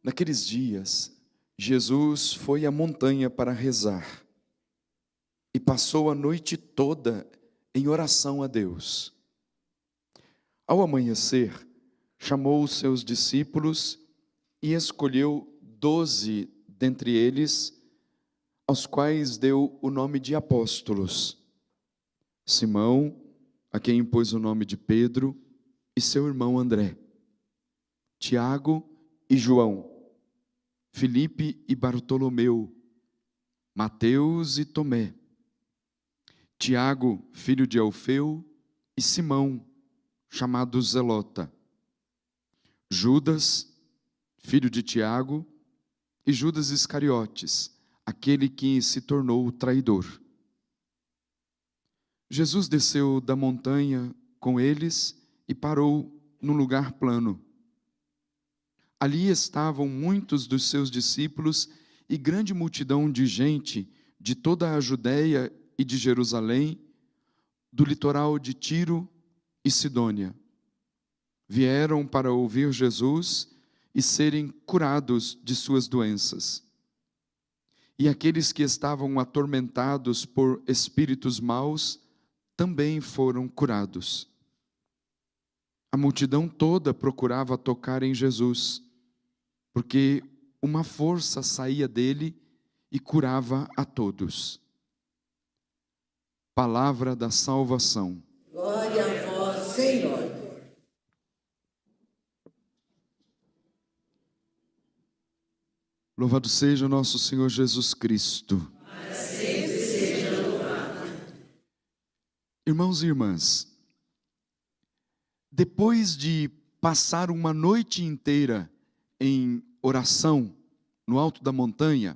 Naqueles dias, Jesus foi à montanha para rezar e passou a noite toda em oração a Deus. Ao amanhecer, chamou os seus discípulos e escolheu 12 dentre eles, aos quais deu o nome de apóstolos: Simão, a quem impôs o nome de Pedro, e seu irmão André, Tiago e João, Filipe e Bartolomeu, Mateus e Tomé, Tiago, filho de Alfeu, e Simão, chamado Zelota, Judas, filho de Tiago, e Judas Iscariotes, aquele que se tornou o traidor. Jesus desceu da montanha com eles e parou num lugar plano. Ali estavam muitos dos seus discípulos e grande multidão de gente de toda a Judéia e de Jerusalém, do litoral de Tiro e Sidônia. Vieram para ouvir Jesus e serem curados de suas doenças. E aqueles que estavam atormentados por espíritos maus também foram curados. A multidão toda procurava tocar em Jesus, porque uma força saía dele e curava a todos. Palavra da salvação. Glória a vós, Senhor. Louvado seja o nosso Senhor Jesus Cristo. Para sempre seja louvado. Irmãos e irmãs, depois de passar uma noite inteira em oração no alto da montanha,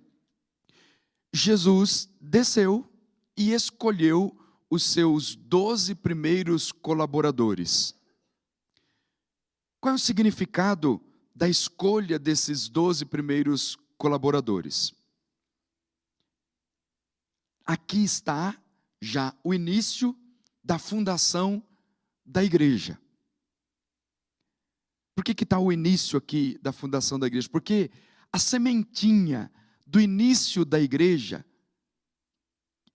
Jesus desceu e escolheu os seus 12 primeiros colaboradores. Qual é o significado da escolha desses 12 primeiros colaboradores? Aqui está já o início da fundação da igreja. Por que está o início aqui da fundação da igreja? Porque a sementinha do início da igreja,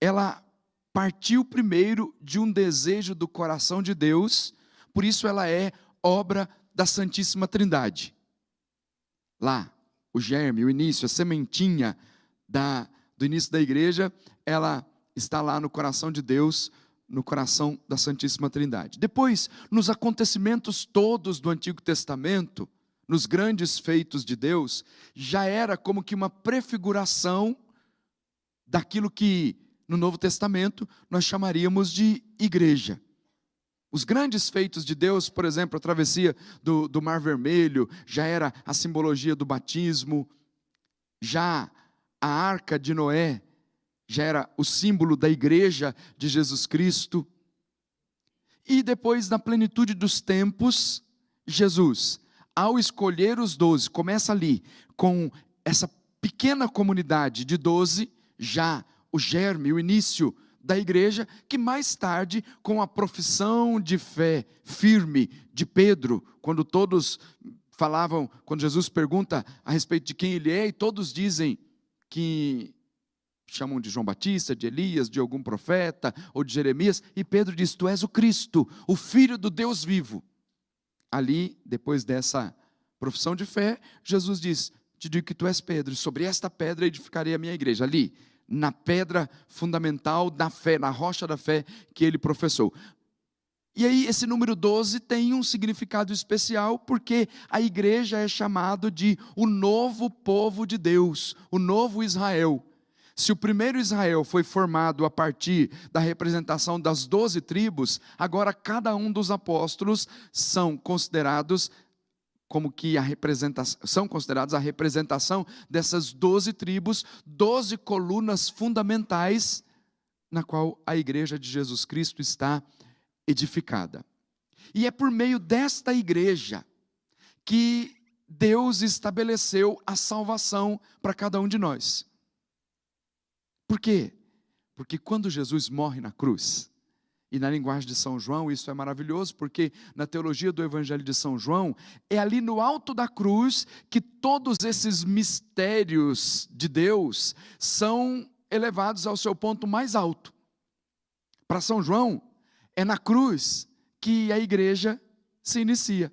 ela partiu primeiro de um desejo do coração de Deus, por isso ela é obra da Santíssima Trindade. Lá, o germe, o início, a sementinha do início da igreja, ela está lá no coração de Deus, no coração da Santíssima Trindade. Depois, nos acontecimentos todos do Antigo Testamento, nos grandes feitos de Deus, já era como que uma prefiguração daquilo que no Novo Testamento nós chamaríamos de igreja. Os grandes feitos de Deus, por exemplo, a travessia do Mar Vermelho, já era a simbologia do batismo. Já a Arca de Noé, já era o símbolo da igreja de Jesus Cristo. E depois, na plenitude dos tempos, Jesus, ao escolher os 12, começa ali, com essa pequena comunidade de 12, já o germe, o início da igreja, que mais tarde, com a profissão de fé firme de Pedro, quando todos falavam, quando Jesus pergunta a respeito de quem ele é, e todos dizem que chamam de João Batista, de Elias, de algum profeta, ou de Jeremias, e Pedro diz: tu és o Cristo, o Filho do Deus vivo. Ali, depois dessa profissão de fé, Jesus diz: te digo que tu és Pedro, e sobre esta pedra edificarei a minha igreja. Ali, na pedra fundamental da fé, na rocha da fé que ele professou. E aí esse número 12 tem um significado especial, porque a igreja é chamado de o novo povo de Deus, o novo Israel. Se o primeiro Israel foi formado a partir da representação das 12 tribos, agora cada um dos apóstolos são considerados como que são considerados a representação dessas 12 tribos, 12 colunas fundamentais, na qual a igreja de Jesus Cristo está edificada. E é por meio desta igreja que Deus estabeleceu a salvação para cada um de nós. Por quê? Porque quando Jesus morre na cruz, E na linguagem de São João, isso é maravilhoso, porque na teologia do Evangelho de São João, é ali no alto da cruz que todos esses mistérios de Deus são elevados ao seu ponto mais alto. Para São João, é na cruz que a igreja se inicia.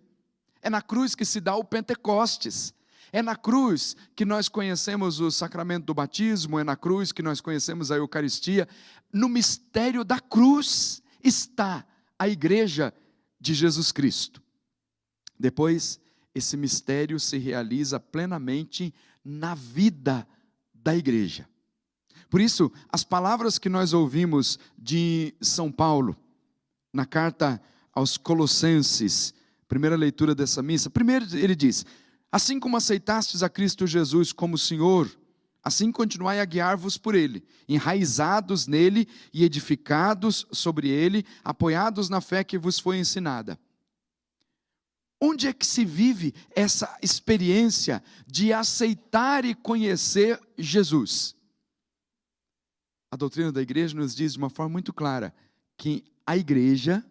É na cruz que se dá o Pentecostes. É na cruz que nós conhecemos o sacramento do batismo, é na cruz que nós conhecemos a Eucaristia. No mistério da cruz está a igreja de Jesus Cristo. Depois, esse mistério se realiza plenamente na vida da igreja. Por isso, as palavras que nós ouvimos de São Paulo, na carta aos Colossenses, primeira leitura dessa missa, primeiro ele diz: assim como aceitastes a Cristo Jesus como Senhor, assim continuai a guiar-vos por Ele, enraizados nele e edificados sobre Ele, apoiados na fé que vos foi ensinada. Onde é que se vive essa experiência de aceitar e conhecer Jesus? A doutrina da igreja nos diz de uma forma muito clara que a igreja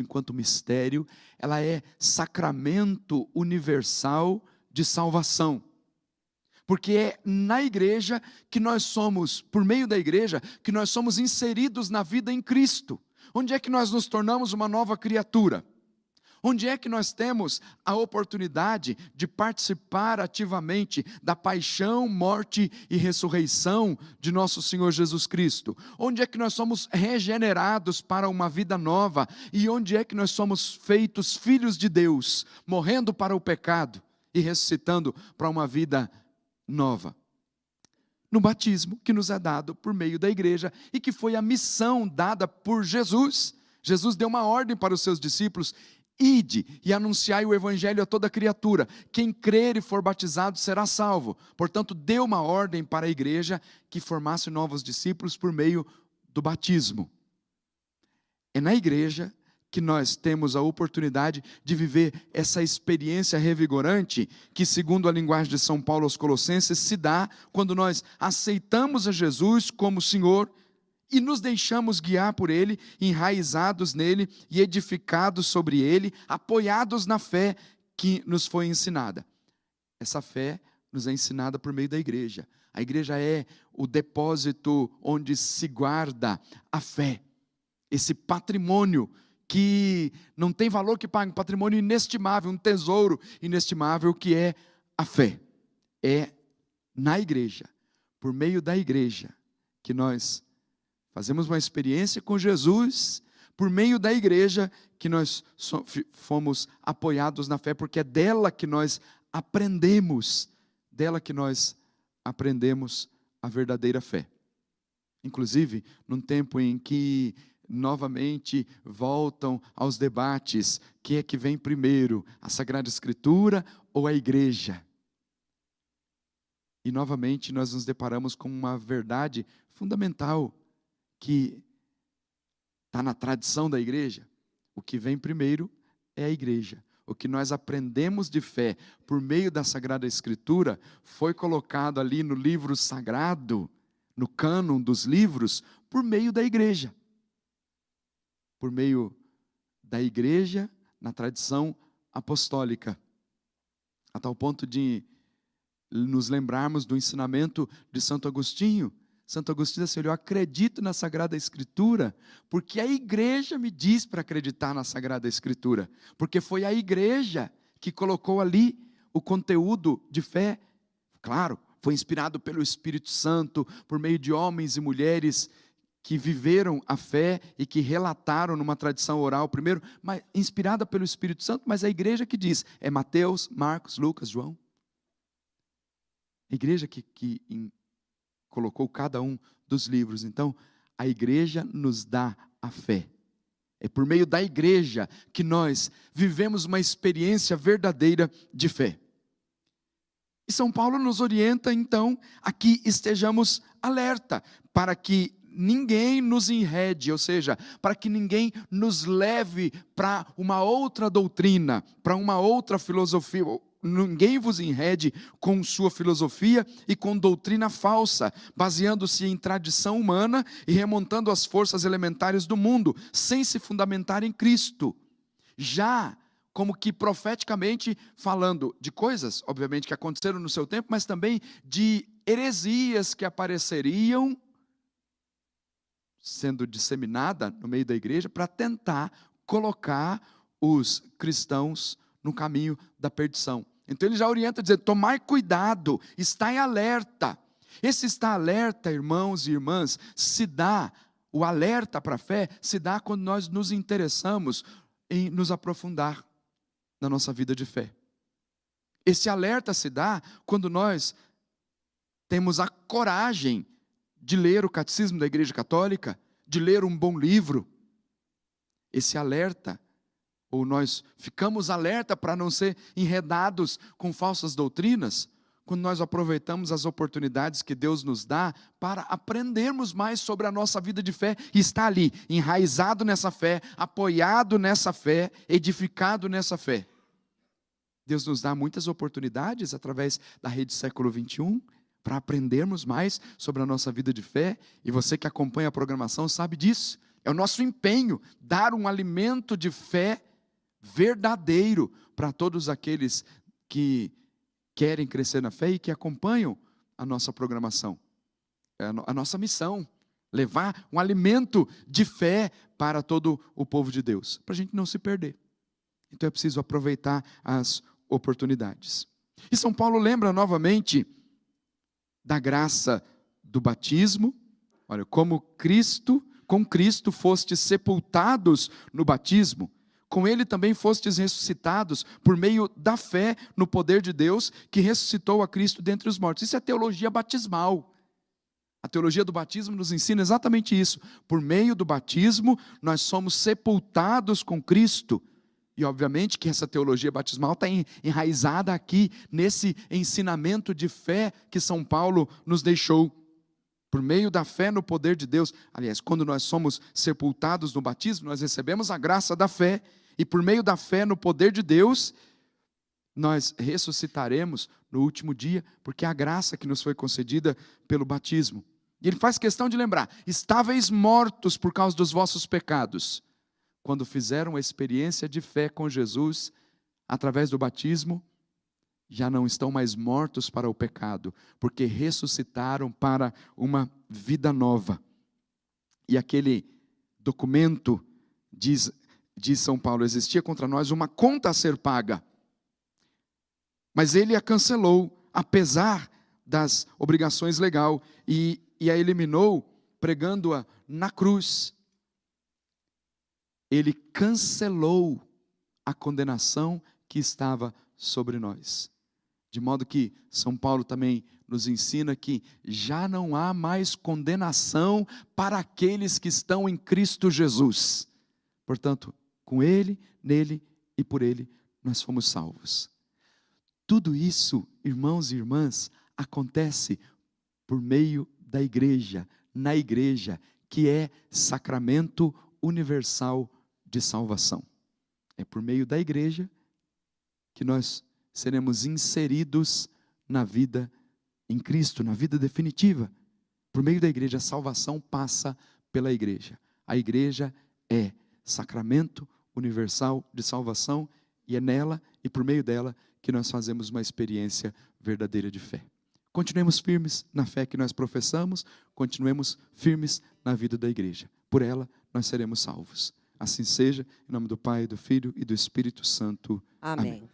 enquanto mistério, ela é sacramento universal de salvação. Porque é na igreja que nós somos, por meio da igreja, que nós somos inseridos na vida em Cristo. Onde é que nós nos tornamos uma nova criatura? Onde é que nós temos a oportunidade de participar ativamente da paixão, morte e ressurreição de nosso Senhor Jesus Cristo? Onde é que nós somos regenerados para uma vida nova? E onde é que nós somos feitos filhos de Deus, morrendo para o pecado e ressuscitando para uma vida nova? No batismo que nos é dado por meio da igreja e que foi a missão dada por Jesus. Jesus deu uma ordem para os seus discípulos: ide e anunciai o evangelho a toda criatura, quem crer e for batizado será salvo. Portanto, deu uma ordem para a igreja que formasse novos discípulos por meio do batismo. É na igreja que nós temos a oportunidade de viver essa experiência revigorante que, segundo a linguagem de São Paulo aos Colossenses, se dá quando nós aceitamos a Jesus como Senhor e nos deixamos guiar por Ele, enraizados nele e edificados sobre Ele, apoiados na fé que nos foi ensinada. Essa fé nos é ensinada por meio da igreja. A igreja é o depósito onde se guarda a fé, esse patrimônio que não tem valor que pague, um patrimônio inestimável, um tesouro inestimável que é a fé. É na igreja, por meio da igreja, que nós fazemos uma experiência com Jesus, por meio da igreja, que nós fomos apoiados na fé, porque é dela que nós aprendemos a verdadeira fé. Inclusive, num tempo em que novamente voltam aos debates, quem é que vem primeiro, a Sagrada Escritura ou a igreja? E novamente nós nos deparamos com uma verdade fundamental, que está na tradição da igreja. O que vem primeiro é a igreja. O que nós aprendemos de fé por meio da Sagrada Escritura foi colocado ali no livro sagrado, no cânon dos livros, por meio da igreja. Por meio da igreja, na tradição apostólica. A tal ponto de nos lembrarmos do ensinamento de Santo Agostinho. Santo Agostinho disse: eu acredito na Sagrada Escritura, porque a igreja me diz para acreditar na Sagrada Escritura, porque foi a igreja que colocou ali o conteúdo de fé. Claro, foi inspirado pelo Espírito Santo, por meio de homens e mulheres que viveram a fé e que relataram numa tradição oral primeiro, mas inspirada pelo Espírito Santo, mas a igreja que diz, é Mateus, Marcos, Lucas, João. A igreja que colocou cada um dos livros. Então, a igreja nos dá a fé. É por meio da igreja que nós vivemos uma experiência verdadeira de fé. E São Paulo nos orienta, então, a que estejamos alerta, para que ninguém nos enrede, ou seja, para que ninguém nos leve para uma outra doutrina, para uma outra filosofia, ninguém vos enrede com sua filosofia e com doutrina falsa, baseando-se em tradição humana e remontando as forças elementares do mundo, sem se fundamentar em Cristo. Já como que profeticamente falando de coisas, obviamente, que aconteceram no seu tempo, mas também de heresias que apareceriam sendo disseminada no meio da igreja para tentar colocar os cristãos no caminho da perdição. Então ele já orienta dizendo: tomai cuidado, está em alerta. Esse está alerta, irmãos e irmãs, se dá, o alerta para a fé se dá quando nós nos interessamos em nos aprofundar na nossa vida de fé. Esse alerta se dá quando nós temos a coragem de ler o Catecismo da Igreja Católica, de ler um bom livro. Esse alerta, ou nós ficamos alerta para não ser enredados com falsas doutrinas, quando nós aproveitamos as oportunidades que Deus nos dá para aprendermos mais sobre a nossa vida de fé, e está ali, enraizado nessa fé, apoiado nessa fé, edificado nessa fé. Deus nos dá muitas oportunidades através da Rede Século XXI, para aprendermos mais sobre a nossa vida de fé, e você que acompanha a programação sabe disso. É o nosso empenho, dar um alimento de fé verdadeiro para todos aqueles que querem crescer na fé e que acompanham a nossa programação. É a nossa missão, levar um alimento de fé para todo o povo de Deus, para a gente não se perder. Então é preciso aproveitar as oportunidades. E São Paulo lembra novamente da graça do batismo. Olha, com Cristo fostes sepultados no batismo, com Ele também fostes ressuscitados por meio da fé no poder de Deus, que ressuscitou a Cristo dentre os mortos. Isso é teologia batismal. A teologia do batismo nos ensina exatamente isso. Por meio do batismo, nós somos sepultados com Cristo. E obviamente que essa teologia batismal está enraizada aqui, nesse ensinamento de fé que São Paulo nos deixou. Por meio da fé no poder de Deus. Aliás, quando nós somos sepultados no batismo, nós recebemos a graça da fé. E por meio da fé no poder de Deus, nós ressuscitaremos no último dia, porque é a graça que nos foi concedida pelo batismo. E ele faz questão de lembrar: estáveis mortos por causa dos vossos pecados. Quando fizeram a experiência de fé com Jesus, através do batismo, já não estão mais mortos para o pecado, porque ressuscitaram para uma vida nova. E aquele documento, diz São Paulo, existia contra nós uma conta a ser paga, mas ele a cancelou, apesar das obrigações legais, e a eliminou, pregando-a na cruz. Ele cancelou a condenação que estava sobre nós. De modo que São Paulo também nos ensina que já não há mais condenação para aqueles que estão em Cristo Jesus. Portanto, com Ele, nele e por Ele, nós fomos salvos. Tudo isso, irmãos e irmãs, acontece por meio da igreja, na igreja, que é sacramento universal de salvação. É por meio da igreja que nós seremos inseridos na vida em Cristo, na vida definitiva. Por meio da igreja, a salvação passa pela igreja. A igreja é sacramento universal de salvação, e é nela e por meio dela que nós fazemos uma experiência verdadeira de fé. Continuemos firmes na fé que nós professamos, continuemos firmes na vida da igreja. Por ela nós seremos salvos. Assim seja, em nome do Pai, do Filho e do Espírito Santo. Amém.